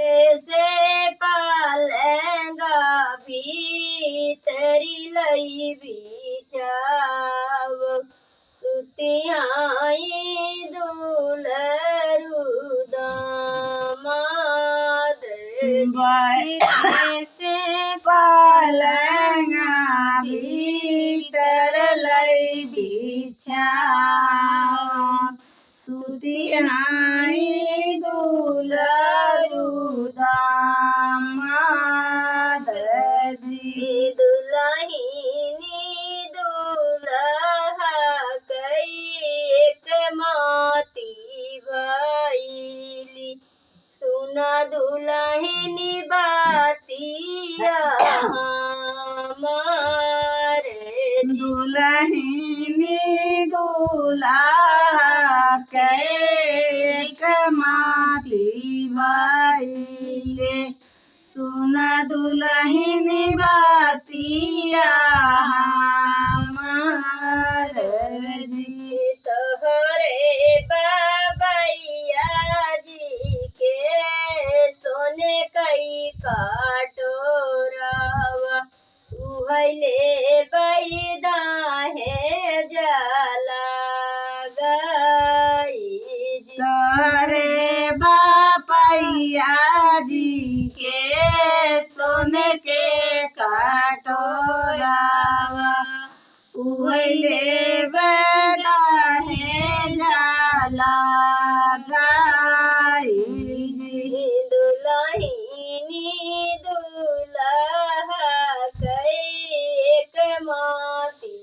ऐसे पालेंगा भीतरी लई बिछाव सुतियाई दुलरू दामाद ऐसे पालेंगा भीतर लई बिछाव सुतियाई दुलरू दामाद दुल्हिनी दुल्हा कई एक माती भइली सुना दुल्हिनी बातिया हमारे दुल्हिनी दुल्हा के माती भइले सुन दुल्हिनी बातिया हमारे तोहरे बाबैया जी के सोने कई काटोरावा उहले बैदा है जला गई तोरे बापैया जी के सोने के काटोरावा उहले बड़ा है जाला गाई दुल्हिनी दुल्हा कैक माती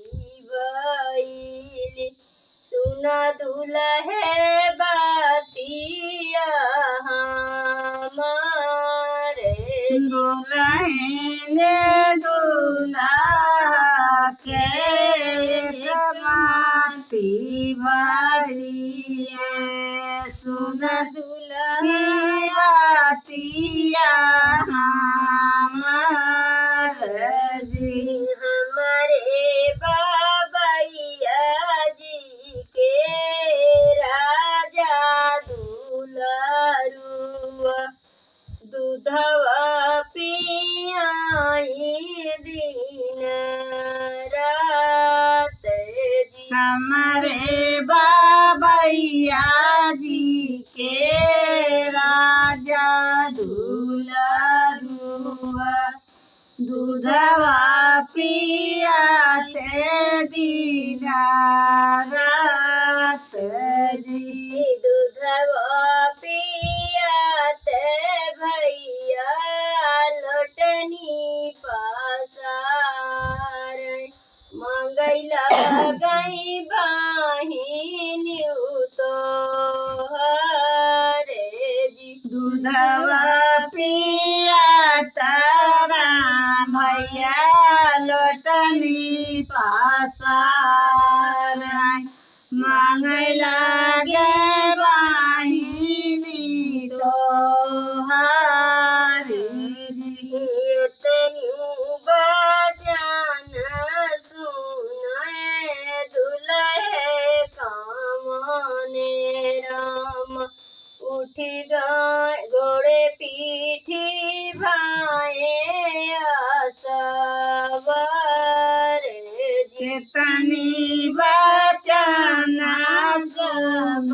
भइली सुना दुल्हे बातिया हमारे दुल्हने दुल्हा के माती भइले सुन दुल्ही बातिया हमारे हमारे बाबैया जी के राजा दुलारुआ दूधवा पियाई दिन रात जी हमारे बाबैया जी के राजा दुलारुआ दूधवा पियाते दीना रात जी दूधवा पियाते भैया लोटनी पासार मंगैला गई बाहिनी तो हरे जी दूधवा पिया तारा भैया लोटनी पासार मांगला गे बाहिनी तो हारी तनु बचन सुनाए दुल्हे कामने राम उठी गए घोड़े पीठी भाए आसवार चेतनी बचन सब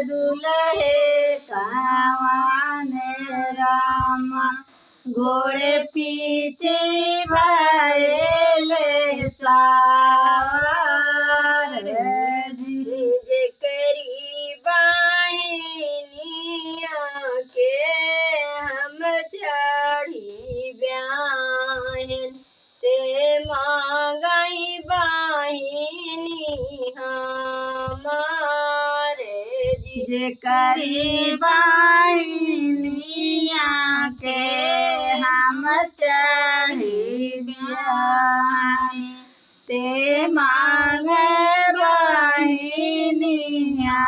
दुल्हे कावाने राम घोड़े पीछे भैले सार जे करी बाहिनिया के हम चढ़ी ब्याहन ते मांगई बाहिनी हमारे जे करी बाहिनिया के हम चढ़ी ब्याही ते मांगे बाहिनिया